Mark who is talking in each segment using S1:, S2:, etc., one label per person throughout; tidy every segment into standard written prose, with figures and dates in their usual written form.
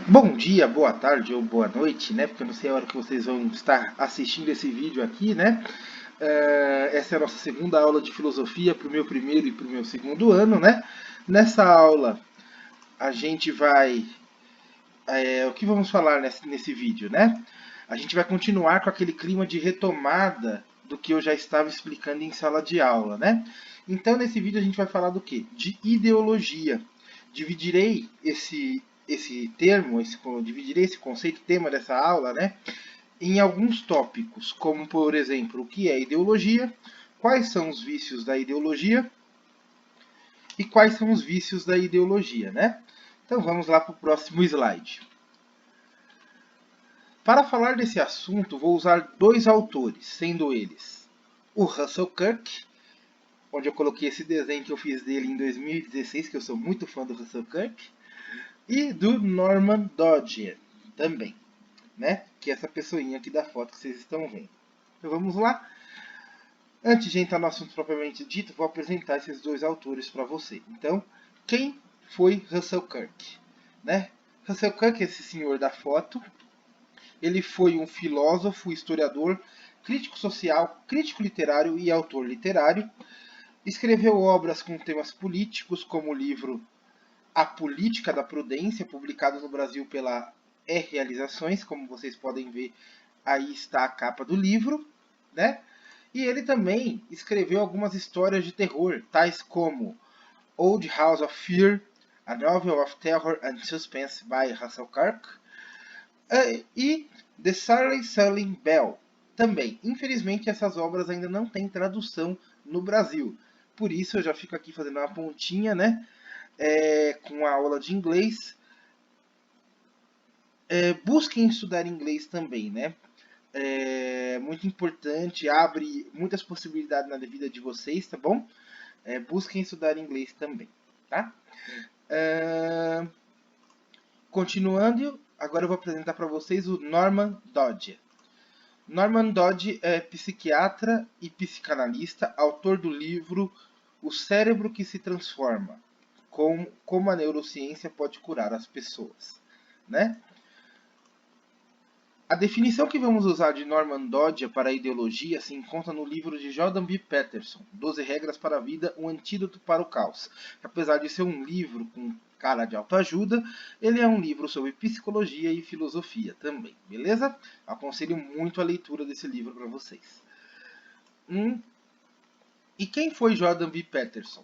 S1: Bom dia, boa tarde ou boa noite, né? Porque eu não sei a hora que vocês vão estar assistindo esse vídeo aqui, né? Essa é a nossa segunda aula de filosofia para o meu primeiro e para o meu segundo ano, né? Nessa aula a gente vai... o que vamos falar nesse vídeo, né? A gente vai continuar com aquele clima de retomada do que eu já estava explicando em sala de aula, né? Então, nesse vídeo a gente vai falar do quê? De ideologia. Dividirei esse termo, dividirei esse conceito, tema dessa aula, né? Em alguns tópicos, como, por exemplo, o que é ideologia, quais são os vícios da ideologia e quais são os vícios da ideologia, né? Então, vamos lá para o próximo slide. Para falar desse assunto, vou usar dois autores, sendo eles o Russell Kirk, onde eu coloquei esse desenho que eu fiz dele em 2016, que eu sou muito fã do Russell Kirk, e do Norman Dodge também, né? Que é essa pessoinha aqui da foto que vocês estão vendo. Então vamos lá? Antes de entrar no assunto propriamente dito, vou apresentar esses dois autores para você. Então, quem foi Russell Kirk? Né? Russell Kirk, esse senhor da foto, ele foi um filósofo, historiador, crítico social, crítico literário e autor literário. Escreveu obras com temas políticos, como o livro A Política da Prudência, publicado no Brasil pela Realizações, como vocês podem ver, aí está a capa do livro, né? E ele também escreveu algumas histórias de terror, tais como Old House of Fear, A Novel of Terror and Suspense by Russell Kirk, e The Surrey Selling Bell. Também, infelizmente, essas obras ainda não têm tradução no Brasil. Por isso eu já fico aqui fazendo uma pontinha, né? Com a aula de inglês. Busquem estudar inglês também, né? É muito importante, abre muitas possibilidades na vida de vocês, tá bom? Busquem estudar inglês também, tá? Continuando, agora eu vou apresentar para vocês o Norman Dodge. Norman Dodge é psiquiatra e psicanalista, autor do livro O Cérebro que se Transforma, como a neurociência pode curar as pessoas, né? A definição que vamos usar de Norman Dodge para a ideologia se encontra no livro de Jordan B. Peterson, 12 Regras para a Vida, um Antídoto para o Caos. Apesar de ser um livro com cara de autoajuda, ele é um livro sobre psicologia e filosofia também, beleza? Aconselho muito a leitura desse livro para vocês. E quem foi Jordan B. Peterson?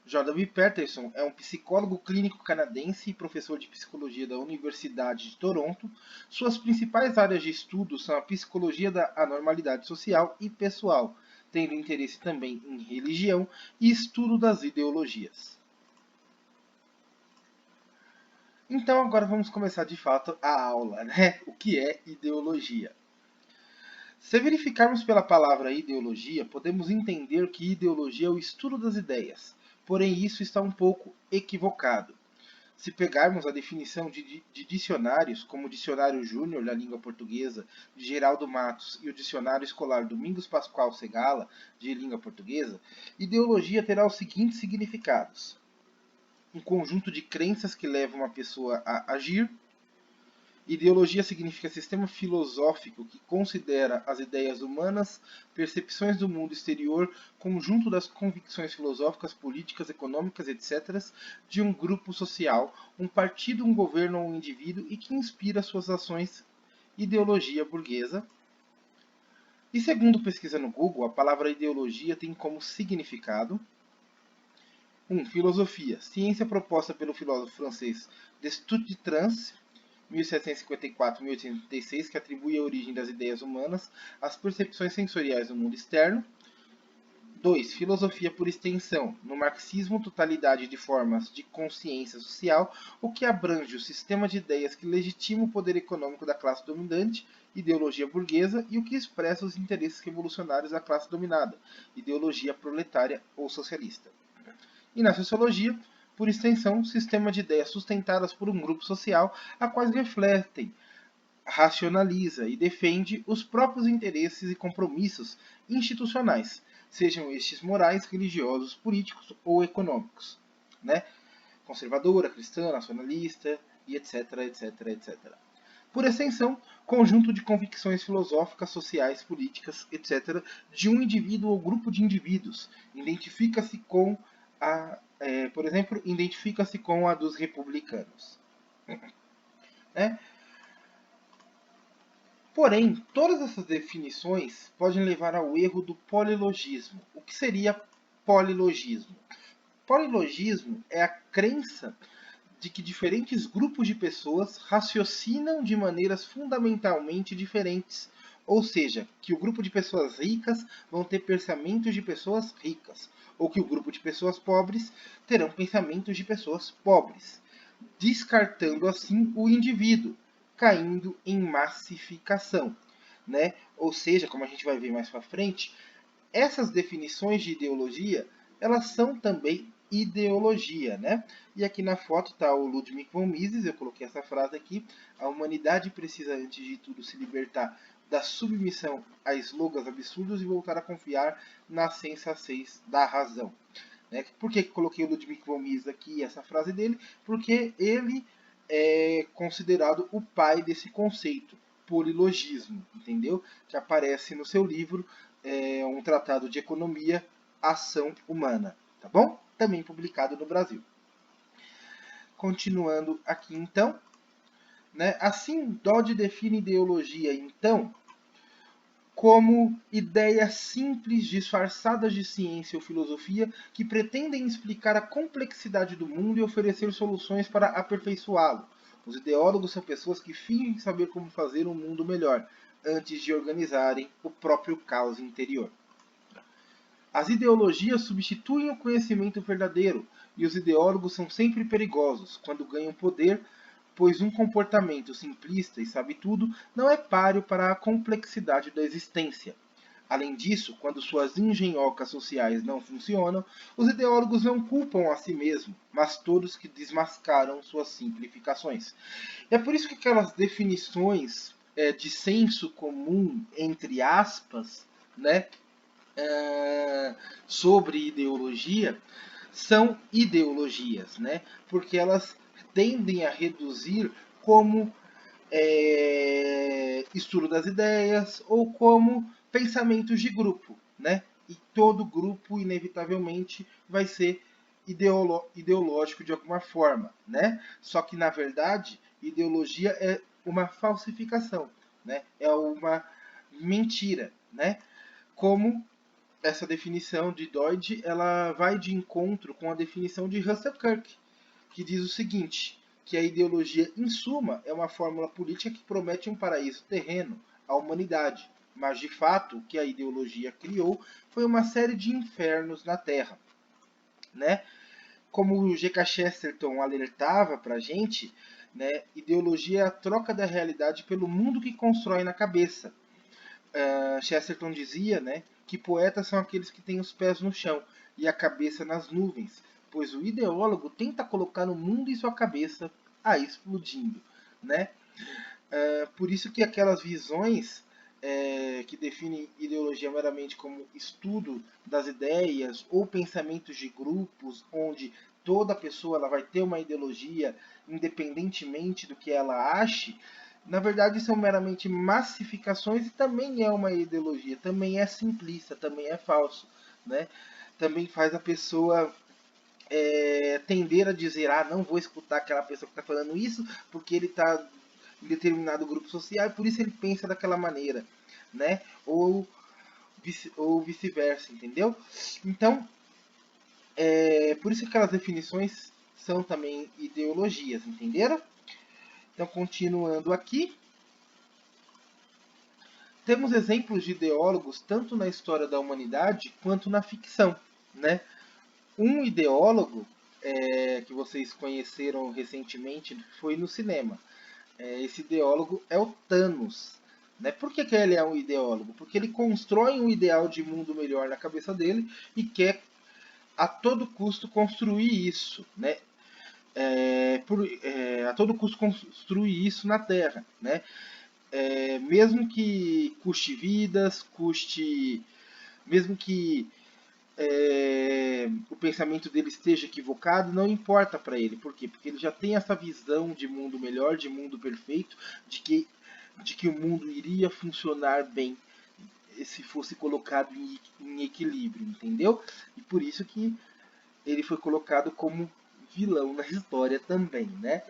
S1: Jordan B. Peterson é um psicólogo clínico canadense e professor de psicologia da Universidade de Toronto. Suas principais áreas de estudo são a psicologia da anormalidade social e pessoal, tendo interesse também em religião e estudo das ideologias. Então agora vamos começar de fato a aula, né? O que é ideologia? Se verificarmos pela palavra ideologia, podemos entender que ideologia é o estudo das ideias, porém isso está um pouco equivocado. Se pegarmos a definição de dicionários, como o Dicionário Júnior da Língua Portuguesa, de Geraldo Matos, e o Dicionário Escolar Domingos Pascoal Segala, de Língua Portuguesa, ideologia terá os seguintes significados: um conjunto de crenças que levam uma pessoa a agir. Ideologia significa sistema filosófico que considera as ideias humanas, percepções do mundo exterior, conjunto das convicções filosóficas, políticas, econômicas, etc., de um grupo social, um partido, um governo ou um indivíduo e que inspira suas ações. Ideologia burguesa. E segundo pesquisa no Google, a palavra ideologia tem como significado: 1. Filosofia. Ciência proposta pelo filósofo francês Destutt-de-Trans, 1754-1886, que atribui a origem das ideias humanas às percepções sensoriais do mundo externo. 2. Filosofia por extensão. No marxismo, totalidade de formas de consciência social, o que abrange o sistema de ideias que legitima o poder econômico da classe dominante, ideologia burguesa, e o que expressa os interesses revolucionários da classe dominada, ideologia proletária ou socialista. E na sociologia, por extensão, sistema de ideias sustentadas por um grupo social, a quais refletem, racionaliza e defende os próprios interesses e compromissos institucionais, sejam estes morais, religiosos, políticos ou econômicos, né? Conservadora, cristã, nacionalista, e etc, etc, etc. Por extensão, conjunto de convicções filosóficas, sociais, políticas, etc., de um indivíduo ou grupo de indivíduos. Identifica-se com por exemplo, identifica-se com a dos republicanos. Né? Porém, todas essas definições podem levar ao erro do polilogismo. O que seria polilogismo? Polilogismo é a crença de que diferentes grupos de pessoas raciocinam de maneiras fundamentalmente diferentes. Ou seja, que o grupo de pessoas ricas vão ter pensamentos de pessoas ricas, ou que o grupo de pessoas pobres terão pensamentos de pessoas pobres, descartando assim o indivíduo, caindo em massificação. Né? Ou seja, como a gente vai ver mais para frente, essas definições de ideologia, elas são também ideologia, né? E aqui na foto está o Ludwig von Mises, eu coloquei essa frase aqui: a humanidade precisa antes de tudo se libertar da submissão a slogans absurdos e voltar a confiar na sensatez da razão. Né? Por que coloquei o Ludwig von Mises aqui, essa frase dele? Porque ele é considerado o pai desse conceito, polilogismo, entendeu? Que aparece no seu livro, um tratado de economia, ação humana, tá bom? Também publicado no Brasil. Continuando aqui então, né? Assim, Dodge define ideologia então como ideias simples disfarçadas de ciência ou filosofia que pretendem explicar a complexidade do mundo e oferecer soluções para aperfeiçoá-lo. Os ideólogos são pessoas que fingem saber como fazer um mundo melhor, antes de organizarem o próprio caos interior. As ideologias substituem o conhecimento verdadeiro, e os ideólogos são sempre perigosos quando ganham poder, pois um comportamento simplista e sabe tudo não é páreo para a complexidade da existência. Além disso, quando suas engenhocas sociais não funcionam, os ideólogos não culpam a si mesmos, mas todos que desmascaram suas simplificações. É por isso que aquelas definições de senso comum, entre aspas, né, sobre ideologia, são ideologias, né? Porque elas tendem a reduzir como estudo das ideias ou como pensamentos de grupo, né? E todo grupo, inevitavelmente, vai ser ideológico de alguma forma, né? Só que, na verdade, ideologia é uma falsificação, né? É uma mentira, né? Como essa definição de Dodge, ela vai de encontro com a definição de Russell Kirk, que diz o seguinte, que a ideologia, em suma, é uma fórmula política que promete um paraíso terreno à humanidade, mas de fato o que a ideologia criou foi uma série de infernos na Terra. Né? Como o G.K. Chesterton alertava para a gente, né, ideologia é a troca da realidade pelo mundo que constrói na cabeça. Chesterton dizia, né, que poetas são aqueles que têm os pés no chão e a cabeça nas nuvens, pois o ideólogo tenta colocar o mundo em sua cabeça aí explodindo, né? Por isso que aquelas visões que definem ideologia meramente como estudo das ideias ou pensamentos de grupos, onde toda pessoa ela vai ter uma ideologia independentemente do que ela ache, na verdade são meramente massificações e também é uma ideologia, também é simplista, também é falso, né? Também faz a pessoa tender a dizer, não vou escutar aquela pessoa que está falando isso, porque ele está em determinado grupo social e por isso ele pensa daquela maneira, né? Ou vice-versa, entendeu? Então, por isso que aquelas definições são também ideologias, entenderam? Então, continuando aqui, temos exemplos de ideólogos tanto na história da humanidade quanto na ficção, né? Um ideólogo que vocês conheceram recentemente foi no cinema. Esse ideólogo é o Thanos. Né? Por que ele é um ideólogo? Porque ele constrói um ideal de mundo melhor na cabeça dele e quer a todo custo construir isso. Né? A todo custo construir isso na Terra. Né? Mesmo que custe vidas, mesmo que o pensamento dele esteja equivocado, não importa para ele. Por quê? Porque ele já tem essa visão de mundo melhor, de mundo perfeito, de que o mundo iria funcionar bem se fosse colocado em equilíbrio, entendeu? E por isso que ele foi colocado como vilão na história também, né?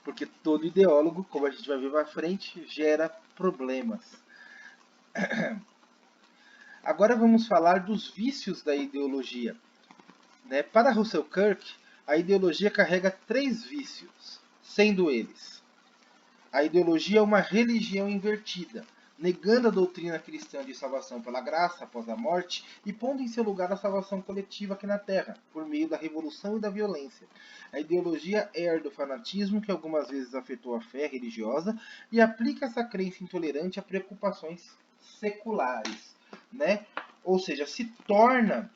S1: Porque todo ideólogo, como a gente vai ver mais frente, gera problemas. Agora vamos falar dos vícios da ideologia. Né? Para Russell Kirk, a ideologia carrega 3 vícios, sendo eles: a ideologia é uma religião invertida, negando a doutrina cristã de salvação pela graça após a morte e pondo em seu lugar a salvação coletiva aqui na Terra, por meio da revolução e da violência. A ideologia herda o fanatismo que algumas vezes afetou a fé religiosa e aplica essa crença intolerante a preocupações seculares, né? Ou seja, se torna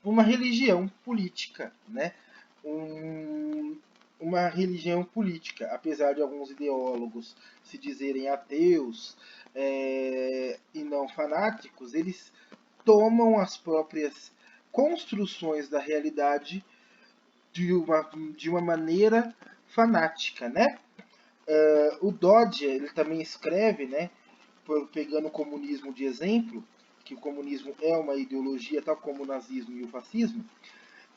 S1: uma religião política, né? Uma religião política, apesar de alguns ideólogos se dizerem ateus e não fanáticos, eles tomam as próprias construções da realidade de uma maneira fanática, né? O Dodge, ele também escreve, né, pegando o comunismo de exemplo, que o comunismo é uma ideologia tal como o nazismo e o fascismo,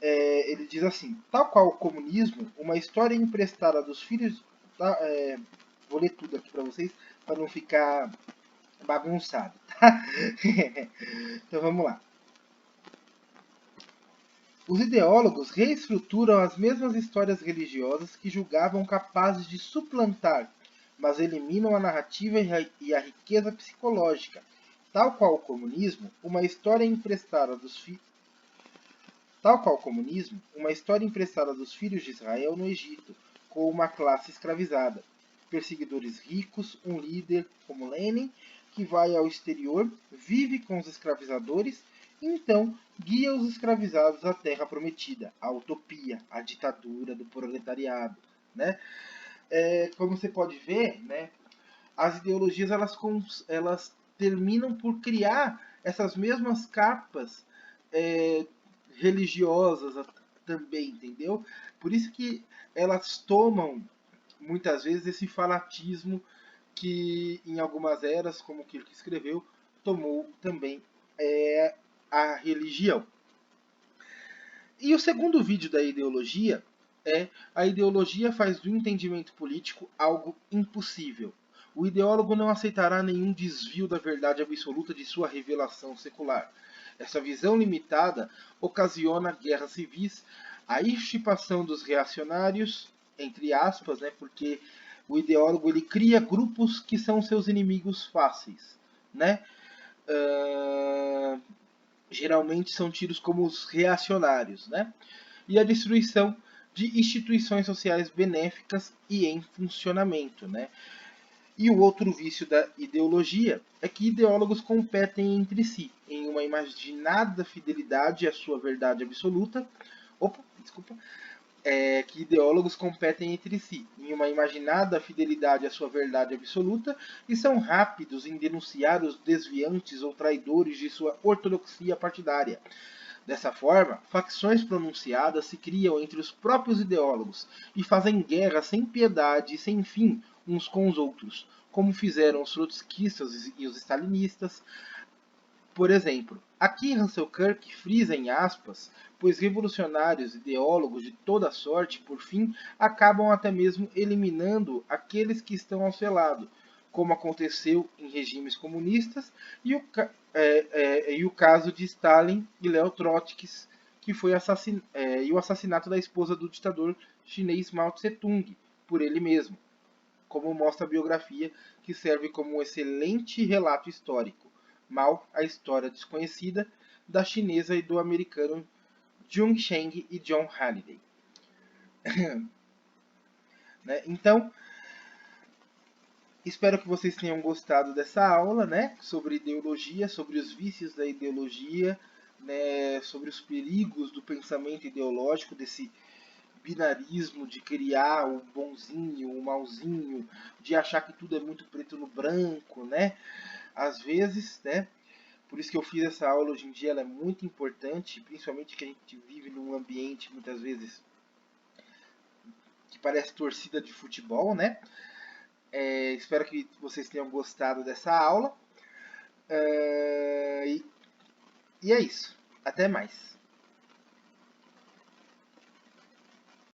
S1: ele diz assim: tal qual o comunismo, uma história emprestada dos filhos. Tá, vou ler tudo aqui para vocês, para não ficar bagunçado. Tá? Então vamos lá. Os ideólogos reestruturam as mesmas histórias religiosas que julgavam capazes de suplantar, mas eliminam a narrativa e a riqueza psicológica. Tal qual o comunismo, uma história emprestada dos filhos Tal qual o comunismo, uma história emprestada dos filhos de Israel no Egito, com uma classe escravizada, perseguidores ricos, um líder como Lenin, que vai ao exterior, vive com os escravizadores e então guia os escravizados à terra prometida, à utopia, à ditadura do proletariado. Né? Como você pode ver, né, as ideologias elas terminam por criar essas mesmas capas é, religiosas também, entendeu? Por isso que elas tomam muitas vezes esse fanatismo que em algumas eras, como aquilo que escreveu, tomou também a religião. E o segundo vídeo da ideologia é: a ideologia faz do entendimento político algo impossível. O ideólogo não aceitará nenhum desvio da verdade absoluta de sua revelação secular. Essa visão limitada ocasiona guerras civis, a extirpação dos reacionários, entre aspas, né, porque o ideólogo ele cria grupos que são seus inimigos fáceis, né? Geralmente são tidos como os reacionários, né? E a destruição de instituições sociais benéficas e em funcionamento, né? E o outro vício da ideologia é que ideólogos competem entre si em uma imaginada fidelidade à sua verdade absoluta. Que ideólogos competem entre si em uma imaginada fidelidade à sua verdade absoluta e são rápidos em denunciar os desviantes ou traidores de sua ortodoxia partidária. Dessa forma, facções pronunciadas se criam entre os próprios ideólogos e fazem guerra sem piedade e sem fim uns com os outros, como fizeram os trotskistas e os stalinistas. Por exemplo, aqui Russell Kirk frisa em aspas, pois revolucionários ideólogos de toda sorte, por fim, acabam até mesmo eliminando aqueles que estão ao seu lado, como aconteceu em regimes comunistas e o caso de Stalin e Leo Trotsky, que foi e o assassinato da esposa do ditador chinês Mao Tse-tung por ele mesmo, como mostra a biografia, que serve como um excelente relato histórico. Mao, a história desconhecida, da chinesa e do americano Jung Cheng e John Halliday. Né? Então, espero que vocês tenham gostado dessa aula, né, sobre ideologia, sobre os vícios da ideologia, né, sobre os perigos do pensamento ideológico, desse binarismo de criar o bonzinho, o malzinho, de achar que tudo é muito preto no branco, né? Às vezes, né? Por isso que eu fiz essa aula hoje em dia, ela é muito importante, principalmente que a gente vive num ambiente muitas vezes que parece torcida de futebol, né? Espero que vocês tenham gostado dessa aula. E é isso. Até mais.